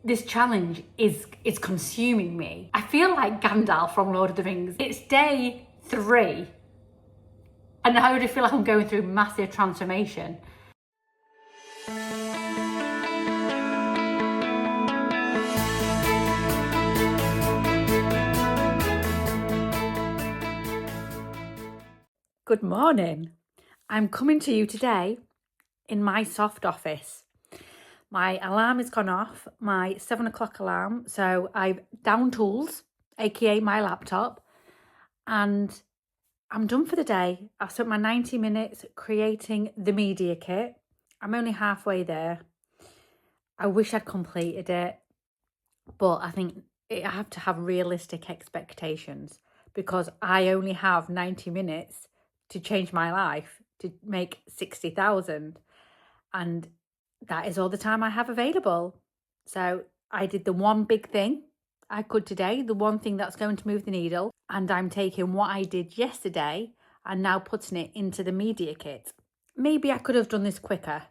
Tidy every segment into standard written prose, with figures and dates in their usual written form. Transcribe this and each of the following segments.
This challenge is consuming me. I feel like Gandalf from Lord of the Rings. It's day 3 and I already feel like I'm going through massive transformation. Good morning. I'm coming to you today in my soft office. My alarm has gone off, my 7 o'clock alarm, so I've down tools, aka my laptop, and I'm done for the day. I've spent my 90 minutes creating the media kit. I'm only halfway there. I wish I'd completed it, but I think I have to have realistic expectations because I only have 90 minutes to change my life, to make 60,000. And that is all the time I have available. So I did the one big thing I could today, the one thing that's going to move the needle. And I'm taking what I did yesterday and now putting it into the media kit. Maybe I could have done this quicker,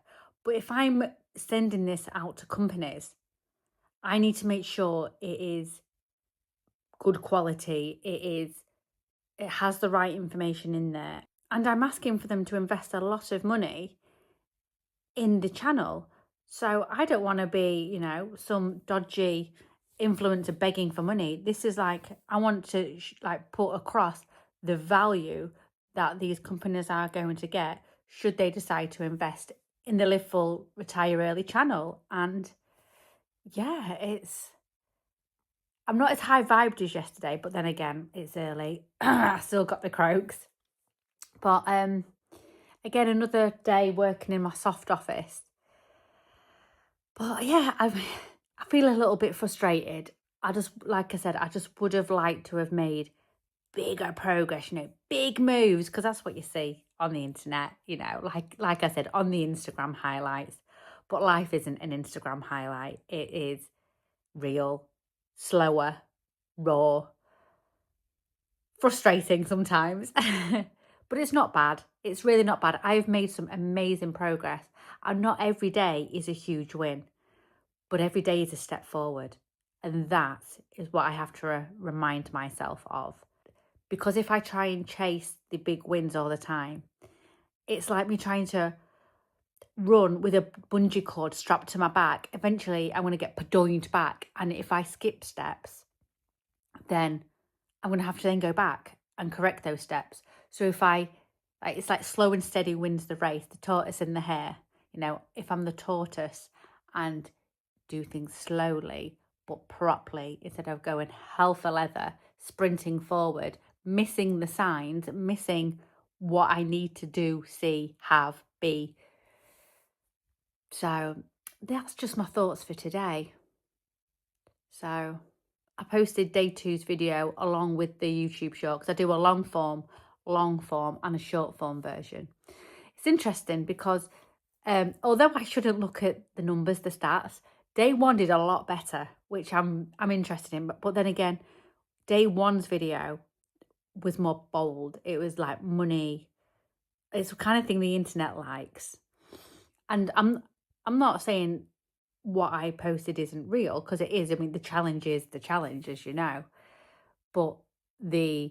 but if I'm sending this out to companies, I need to make sure it is good quality. It has the right information in there. And I'm asking for them to invest a lot of money in the channel. So I don't want to be, some dodgy influencer begging for money. This is like, I want to put across the value that these companies are going to get should they decide to invest in the Live Full Retire Early channel. And yeah, I'm not as high vibed as yesterday, but then again, it's early. I still got the croaks. But again, another day working in my soft office. But yeah, I feel a little bit frustrated. Like I said, I just would have liked to have made bigger progress, big moves, because that's what you see on the internet, like I said, on the Instagram highlights. But life isn't an Instagram highlight. It is real, slower, raw, frustrating sometimes. But it's not bad. It's really not bad. I've made some amazing progress. And not every day is a huge win, but every day is a step forward. And that is what I have to remind myself of. Because if I try and chase the big wins all the time, it's like me trying to run with a bungee cord strapped to my back. Eventually, I'm going to get padoined back. And if I skip steps, then I'm going to have to then go back and correct those steps. So it's like slow and steady wins the race, the tortoise and the hare. If I'm the tortoise and do things slowly but properly instead of going hell for leather, sprinting forward, missing the signs, missing what I need to do, see, have, be. So that's just my thoughts for today. So I posted day 2's video along with the YouTube short because I do a long form and a short form version. It's interesting because although I shouldn't look at the numbers, the stats, day 1 did a lot better, which I'm interested in. But then again, day 1's video was more bold. It was like money. It's the kind of thing the internet likes. And I'm not saying what I posted isn't real, because it is. I mean, the challenge is the challenge, as you know. But day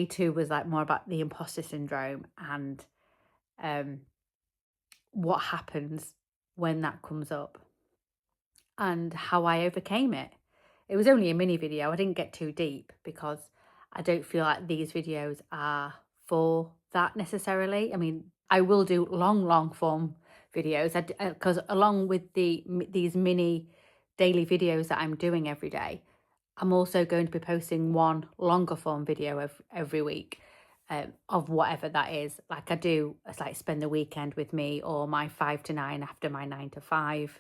2 was like more about the imposter syndrome and what happens when that comes up and how I overcame it. It was only a mini video. I didn't get too deep because I don't feel like these videos are for that necessarily. I mean, I will do long form videos because along with these mini daily videos that I'm doing every day, I'm also going to be posting one longer form video every week of whatever that is. Like I do, it's like spend the weekend with me or my 5 to 9 after my 9 to 5.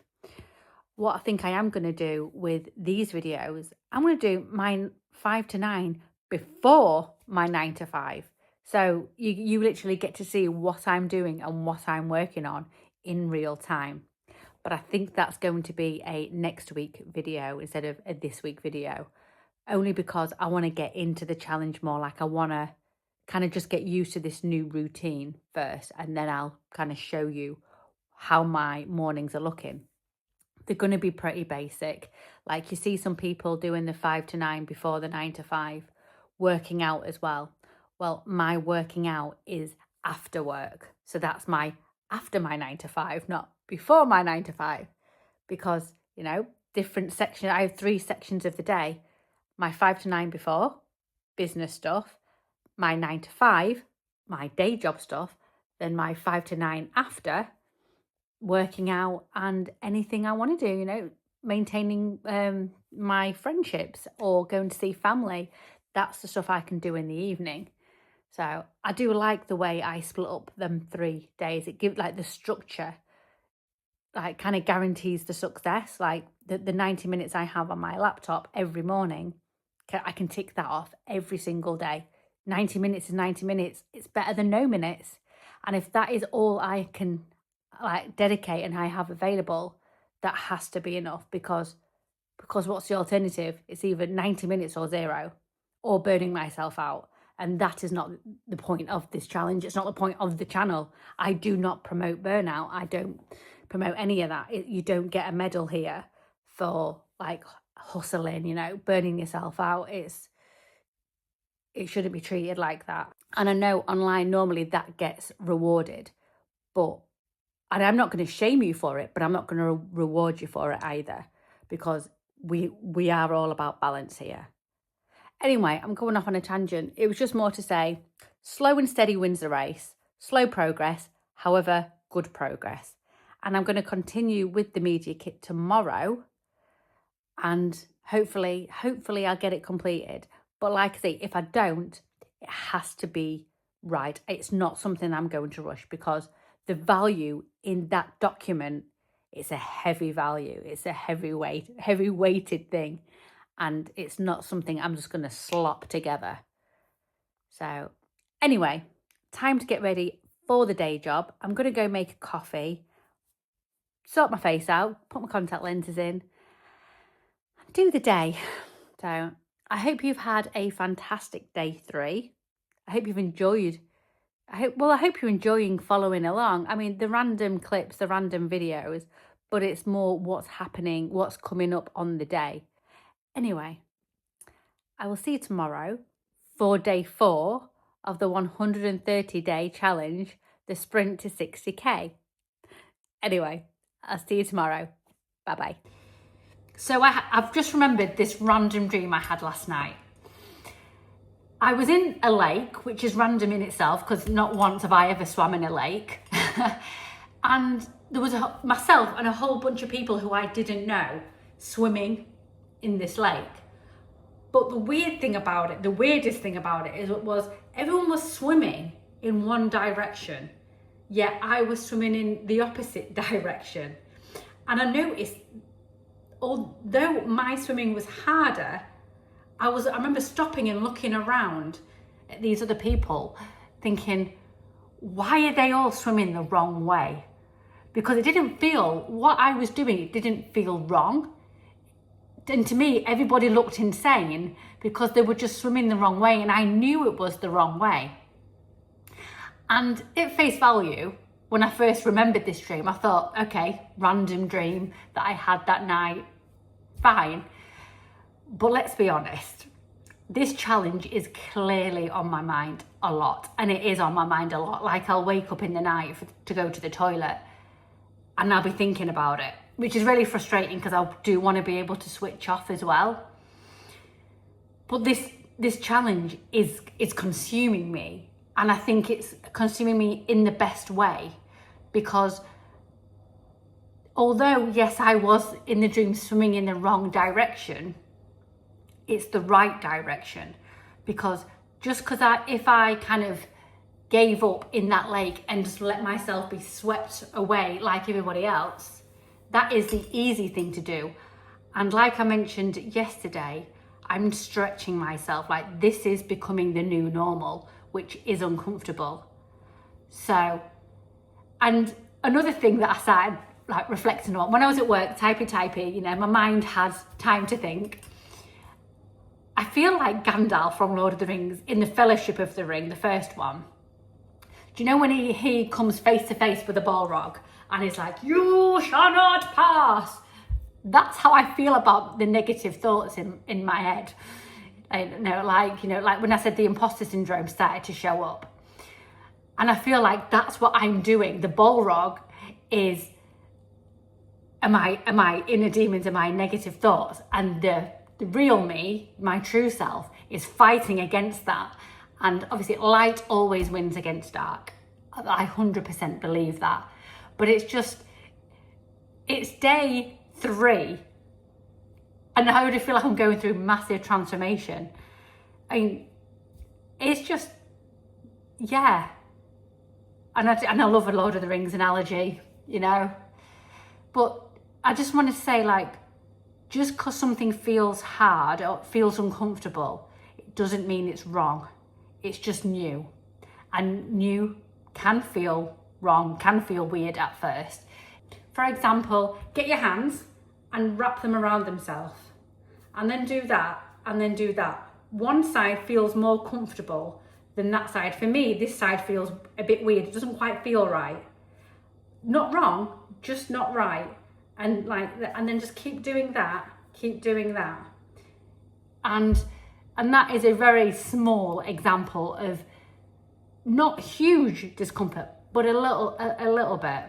What I think I am going to do with these videos, I'm going to do my 5 to 9 before my 9 to 5. So you literally get to see what I'm doing and what I'm working on in real time. But I think that's going to be a next week video instead of a this week video, only because I want to get into the challenge more. Like I want to kind of just get used to this new routine first, and then I'll kind of show you how my mornings are looking they're going to be pretty basic. Like you see some people doing the 5 to 9 before the 9 to 5, working out as well. Well, my working out is after work. So that's my after my 9 to 5, not before my 9 to 5. Because, you know, different sections. I have 3 sections of the day. My 5 to 9 before, business stuff. My 9 to 5, my day job stuff. Then my 5 to 9 after, working out and anything I want to do, you know, maintaining my friendships or going to see family. That's the stuff I can do in the evening. So I do like the way I split up them 3 days. It gives like the structure, like kind of guarantees the success. Like the 90 minutes I have on my laptop every morning, I can tick that off every single day. 90 minutes is 90 minutes. It's better than no minutes. And if that is all I can like dedicate and I have available, that has to be enough, because what's the alternative? It's either 90 minutes or 0, or burning myself out. And that is not the point of this challenge. It's not the point of the channel. I do not promote burnout. I don't promote any of that. You don't get a medal here for like hustling, you know, burning yourself out. It shouldn't be treated like that. And I know online normally that gets rewarded, and I'm not going to shame you for it, but I'm not going to reward you for it either, because we are all about balance here. Anyway, I'm going off on a tangent. It was just more to say, slow and steady wins the race. Slow progress, however, good progress. And I'm going to continue with the media kit tomorrow, and hopefully I'll get it completed. But like I say, if I don't, it has to be right. It's not something I'm going to rush, because the value in that document, it's a heavy value. It's a heavy weighted thing. And it's not something I'm just going to slop together. So anyway, time to get ready for the day job. I'm going to go make a coffee, sort my face out, put my contact lenses in, and do the day. So I hope you've had a fantastic day 3. I hope you've enjoyed. I hope you're enjoying following along. I mean, the random clips, the random videos, but it's more what's happening, what's coming up on the day. Anyway, I will see you tomorrow for day 4 of the 130-day challenge, the sprint to 60k. Anyway, I'll see you tomorrow. Bye-bye. So I've just remembered this random dream I had last night. I was in a lake, which is random in itself, because not once have I ever swam in a lake. And there was myself and a whole bunch of people who I didn't know swimming in this lake. But the weirdest thing about it was everyone was swimming in one direction, yet I was swimming in the opposite direction. And I noticed, although my swimming was harder, I remember stopping and looking around at these other people thinking, why are they all swimming the wrong way? Because what I was doing, it didn't feel wrong. And to me, everybody looked insane because they were just swimming the wrong way, and I knew it was the wrong way. And at face value, when I first remembered this dream, I thought, okay, random dream that I had that night, fine. But let's be honest, this challenge is clearly on my mind a lot, and it is on my mind a lot. Like, I'll wake up in the night to go to the toilet and I'll be thinking about it, which is really frustrating because I do want to be able to switch off as well. But this challenge is consuming me, and I think it's consuming me in the best way, because although, yes, I was in the dream swimming in the wrong direction, it's the right direction. Because just because if I kind of gave up in that lake and just let myself be swept away like everybody else, that is the easy thing to do. And like I mentioned yesterday, I'm stretching myself, like this is becoming the new normal, which is uncomfortable. So, and another thing that I started like reflecting on, when I was at work, typey, you know, my mind has time to think. I feel like Gandalf from Lord of the Rings in the Fellowship of the Ring, the first one. Do you know when he comes face to face with a Balrog and he's like, "You shall not pass"? that's how I feel about the negative thoughts in my head. Like when I said the imposter syndrome started to show up. And I feel like that's what I'm doing. The bullrog is, am I inner demons, am I negative thoughts? And the real me, my true self, is fighting against that. And obviously light always wins against dark. I 100% believe that. But it's day 3. And I already feel like I'm going through massive transformation. I mean, it's just, yeah. And I love a Lord of the Rings analogy, But I just want to say, like, just because something feels hard or feels uncomfortable, it doesn't mean it's wrong. It's just new. And new can feel wrong, can feel weird at first. For example, get your hands and wrap them around themselves. And then do that, and then do that. One side feels more comfortable than that side. For me, this side feels a bit weird. It doesn't quite feel right. Not wrong, just not right. And then just keep doing that, And that is a very small example of not huge discomfort, but a little bit.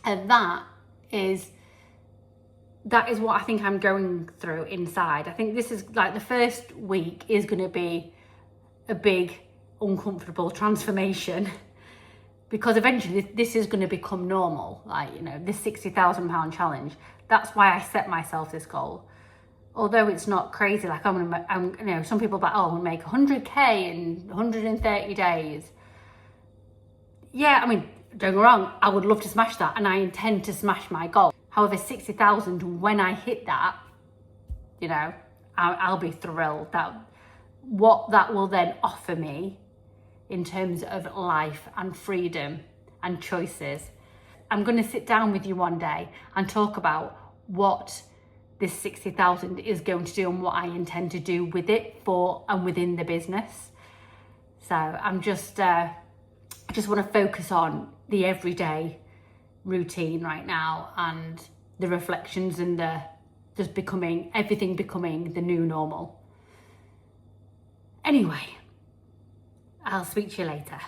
And that is what I think I'm going through inside. I think this is like the first week is going to be a big, uncomfortable transformation because eventually this is going to become normal. This £60,000 challenge. That's why I set myself this goal. Although it's not crazy, like some people are like, oh, I'm gonna make 100k in 130 days. Yeah, I mean, don't get me wrong, I would love to smash that, and I intend to smash my goal. However, 60,000, when I hit that, I'll be thrilled. What that will then offer me in terms of life and freedom and choices. I'm going to sit down with you one day and talk about what this 60,000 is going to do and what I intend to do with it for and within the business. So I just want to focus on the everyday routine right now and the reflections and everything becoming the new normal. Anyway, I'll speak to you later.